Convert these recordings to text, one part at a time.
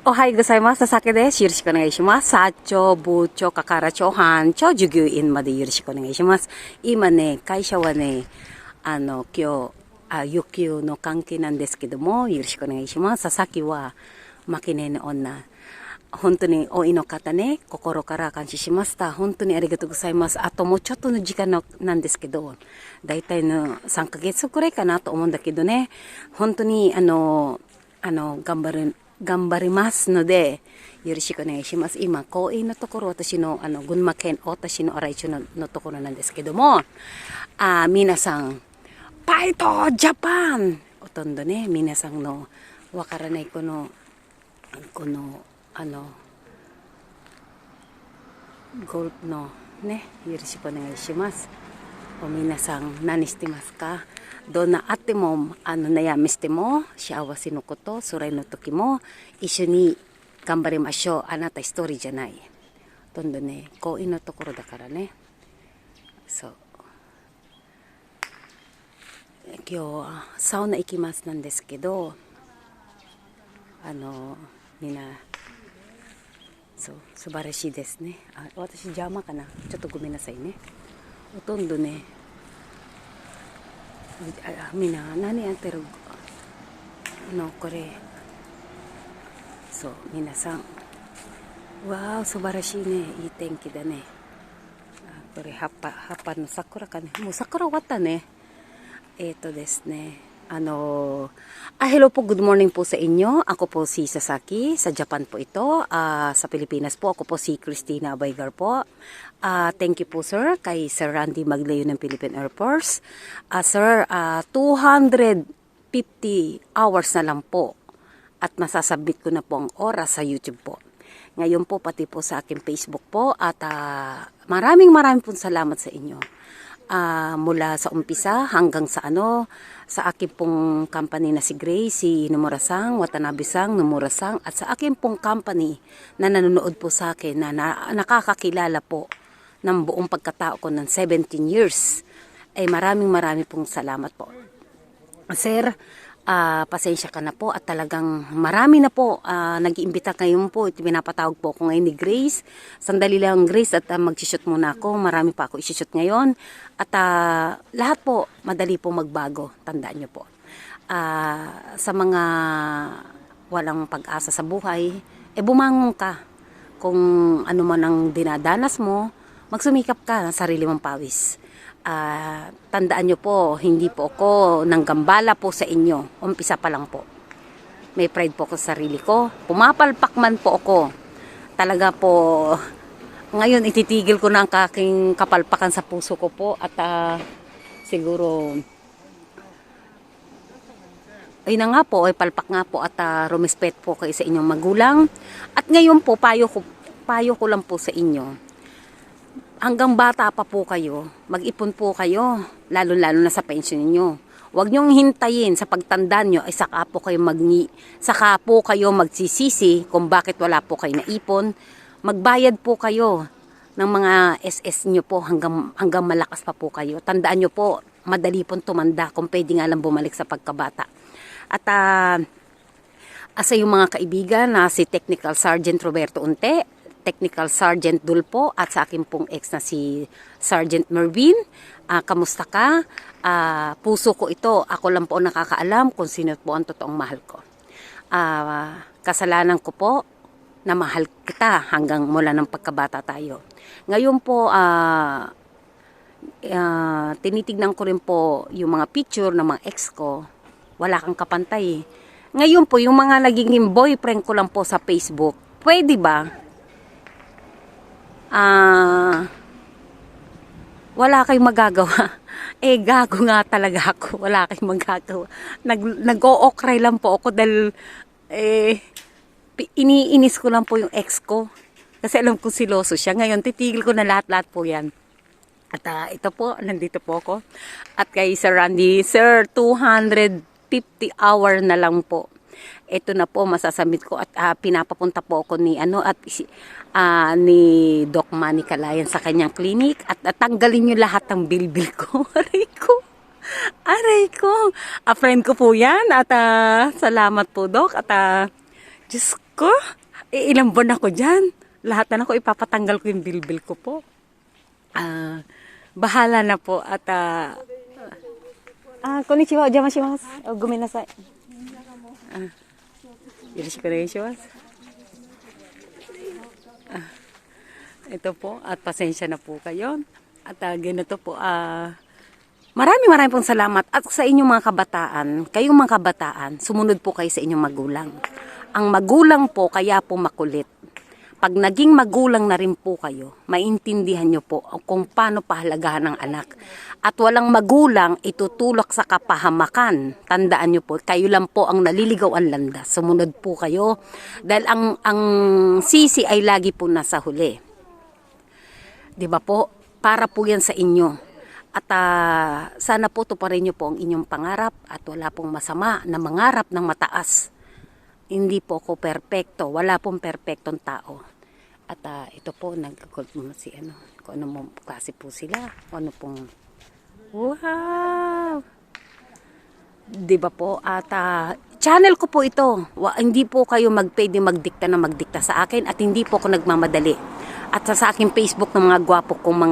おはようございます。佐々木です。よろしくお願いします。社長、部長、係長、班長、従業員までよろしくお願いします。今ね、会社はね、今日、有給の関係なんですけども、よろしくお願いします。佐々木は、負けねえの女。本当に多いの方ね、心から感謝しました。本当にありがとうございます。あともうちょっとの時間なんですけど、だいたいの3ヶ月くらいかなと思うんだけどね、本当に頑張りますので、よろしくお願いします。今、公園のところ、私の、群馬県太田市の荒井町のところなんですけども、皆さん、ファイトジャパンほとんどね、皆さんのわからないこの、ゴルフのね、よろしくお願いします。皆さん何してますか？どんなあっても悩みしても幸せのこと辛いの時も一緒に頑張りましょう。あなた一人じゃない。どんどんね公園のところだからね。そう今日はサウナ行きますなんですけどみんなそう素晴らしいですね。私邪魔かな、ちょっとごめんなさいね。ほとんどねみんな何やってるのこれ。そう皆さんわー素晴らしいね、いい天気だね。これ葉っぱの桜かね、もう桜終わったね。ですねhello po, good morning po sa inyo. Ako po si Sasaki, sa Japan po ito. Sa Pilipinas po, ako po si Christina Abaygar po. Thank you po sir, kay Sir Randy Maglayo ng Philippine Air Force. Sir, 250 hours na lang po at masasabit ko na po ang oras sa YouTube po. Ngayon po pati po sa aking Facebook po at maraming pong salamat sa inyo. Mula sa umpisa hanggang sa sa akin pong company na si Grace, si Nomura-san, Watanabe-san, Nomura-san, at sa akin pong company na nanonood po sa akin na nakakakilala po ng buong pagkatao ko ng 17 years. Ay maraming pong salamat po. Sir, pasensya ka na po at talagang marami na po nag-iimbita ngayon po. Pinapatawag po ako ngayon ni Grace. Sandali lang Grace at mag-shoot muna ako. Marami pa ako i-shoot ngayon. At lahat po madali po magbago. Tandaan nyo po. Sa mga walang pag-asa sa buhay, bumangon ka. Kung ano man ang dinadanas mo, magsumikap ka ng sarili mong pawis. Tandaan nyo po, hindi po ako nanggambala po sa inyo. Umpisa pa lang po. May pride po ako sa sarili ko. Pumapalpak man po ako. Talaga po, ngayon ititigil ko na ang aking kapalpakan sa puso ko po. At siguro, ay na nga po, ay palpak nga po at rumispet po kayo sa inyong magulang. At ngayon po, payo ko lang po sa inyo. Hanggang bata pa po kayo, mag-ipon po kayo, lalo-lalo na sa pension niyo. Huwag niyong hintayin sa pagtanda niyo ay saka po kayo magsisisi kung bakit wala po kayo naipon. Magbayad po kayo ng mga SS niyo po hanggang malakas pa po kayo. Tandaan niyo po, madali pong tumanda kung pwede nga lang bumalik sa pagkabata. At asa yung mga kaibigan na si Technical Sergeant Roberto Unte, Technical Sergeant Dulpo at sa akin pong ex na si Sergeant Mervin. Kamusta ka? Puso ko ito. Ako lang po nakakaalam kung sino po ang totoong mahal ko. Kasalanan ko po na mahal kita hanggang mula ng pagkabata tayo. Ngayon po, tinitignan ko rin po yung mga picture ng mga ex ko. Wala kang kapantay. Ngayon po, yung mga naging boyfriend ko lang po sa Facebook, pwede ba? Wala kayong magagawa. Gago nga talaga ako. Wala kayong magagawa. Nag-o-okray lang po ako dahil iniinis ko lang po yung ex ko. Kasi alam ko siloso siya. Ngayon, titigil ko na lahat-lahat po yan. At ito po, nandito po ako. At kay Sir Randy, Sir, 250 hour na lang po. Ito na po masasabit ko at pinapapunta po ako ni ni Doc Manny Calayan sa kanyang clinic at tanggalin niyo lahat ng bilbil ko. Aray ko. Friend ko po yan at salamat po Doc at Diyos Ko? Ilang buwan ako dyan. Lahat na ako ipapatanggal ko yung bilbil ko po. Bahala na po at konnichiwa, ojamashimasu. Gomenasai. Yoroshiku onegaishimasu. Ito po, at pasensya na po kayo. At ganito po, maraming pong salamat. At sa inyong mga kabataan, kayong mga kabataan, sumunod po kayo sa inyong magulang. Ang magulang po, kaya po makulit. Pag naging magulang na rin po kayo, maintindihan nyo po kung paano pahalagahan ng anak. At walang magulang itutulak sa kapahamakan. Tandaan nyo po, kayo lang po ang naliligaw ang landas. Sumunod po kayo. Dahil ang sisi ay lagi po nasa huli. Diba po? Para po yan sa inyo. At sana po tuparin nyo po ang inyong pangarap at wala pong masama na mangarap ng mataas. Hindi po ako perpekto. Wala pong perpektong tao. At ito po, nag-gold mo si kung ano mo klase po sila. Kung ano pong, wow! Diba po? At channel ko po ito. Hindi po kayo pwede magdikta sa akin at hindi po ako nagmamadali. At sa aking Facebook ng mga gwapo kong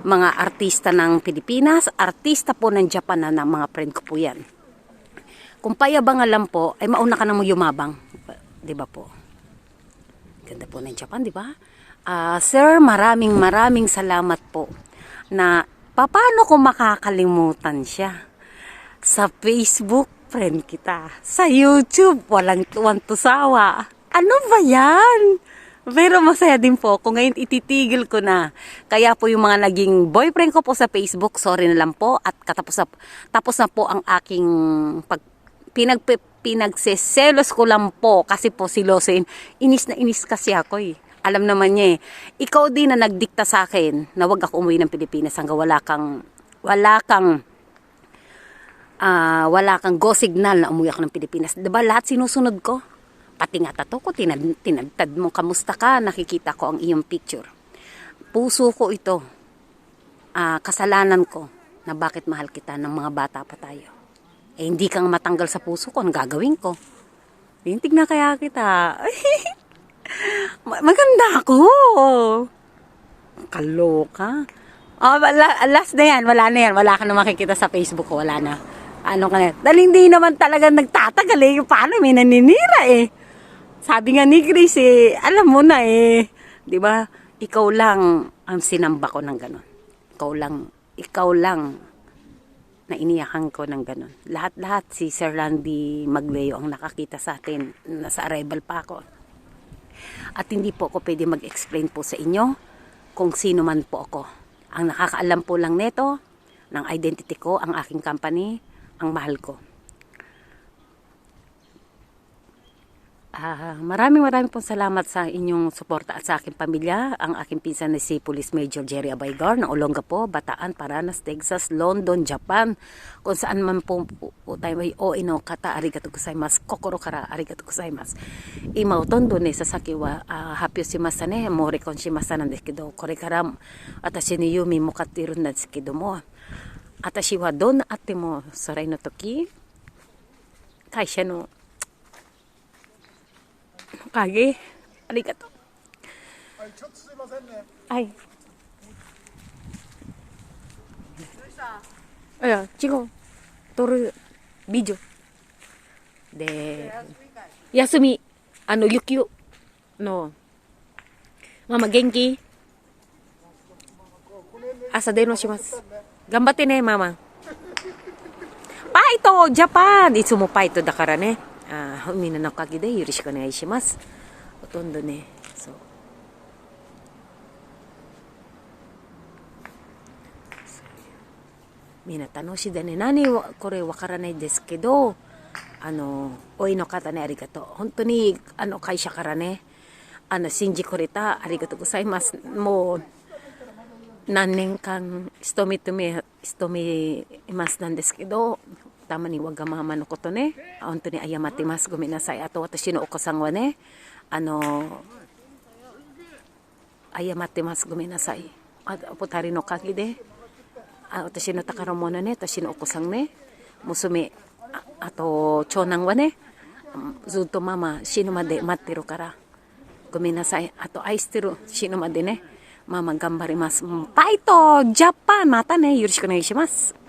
mga artista ng Pilipinas, artista po ng Japan na mga friend ko po yan. Kung payabangan lang po, ay mauna ka na mo yumabang. Diba po? Ganda po ng Japan, diba? Sir, maraming salamat po na paano ko makakalimutan siya. Sa Facebook, friend kita. Sa YouTube, walang tuwan tusawa. Ano ba yan? Pero masaya din po ako. Ngayon ititigil ko na. Kaya po yung mga naging boyfriend ko po sa Facebook, sorry na lang po. At tapos na po ang aking pinagseselos ko lang po. Kasi po si Losin, inis na inis kasi ako eh. Alam naman niya eh. Ikaw din na nagdikta sa akin na wag ako umuwi ng Pilipinas hanggang wala kang go signal na umuwi ako ng Pilipinas. Diba lahat sinusunod ko? Pati nga tato ko, tinagtad mo, kamusta ka, nakikita ko ang iyong picture. Puso ko ito. Kasalanan ko na bakit mahal kita ng mga bata pa tayo. Eh, hindi kang matanggal sa puso ko, ang gagawin ko? Tintig na kaya kita. Maganda ako. Kaloka. Last na yan, wala na yan. Wala ka na makikita sa Facebook ko, wala na. Ano ka na? Dahil hindi naman talaga nagtatagal eh. Paano may naninira eh. Sabi nga ni Grace eh, alam mo na eh. Diba? Ikaw lang ang sinamba ko ng ganon. Ikaw lang na iniyakan ko ng ganon. Lahat si Sir Randy Magleo ang nakakita sa atin. Nasa arrival pa ako. At hindi po ako pwede mag-explain po sa inyo kung sino man po ako. Ang nakakaalam po lang neto ng identity ko, ang aking company, ang mahal ko. Maraming pong salamat sa inyong suporta at sa aking pamilya. Ang aking pinsan na si Police Major Jerry Abaygar ng Olongapo, Bataan, Paranas, Texas, London, Japan. Kung saan man po tayo may no kata arigatou gozaimasu, kokoro kara arigatou gozaimasu. Ima otondo ne sasaki wa happyo shimashita ne, mo rekonshimasu nan desu kedo, kore kara watashi no yumi mokatte iruんですけども、私はどんなあってもそれの時、会社のおかげ、ありがとう。はい、ちょっとすいませんね。はい。いや、違う。撮る美女。で、休み。ゆきの、ママ元気？朝電話します。頑張ってね、ママ。パイト、ジャパンいつもパイトだからね。みんなのおかげでよろしくお願いします。ほとんどね、そう。みんな楽しいでね。何はこれわからないですけど、おいの方ね、ありがとう。本当に、会社からね、信じくれた、ありがとうございます。もう、何年間勤めますなんですけど、たまにわがままのことね、本当に謝ってます。ごめんなさい。あと私のお子さんはね、謝ってます。ごめんなさい。お二人のおかげで、私の宝物ね、私のお子さんね、娘、あと長男はね、ずっとママ死ぬまで待ってるから。ごめんなさい。あと愛してる。死ぬまでね。ママ頑張ります。ファイトジャパンまたね。よろしくお願いします。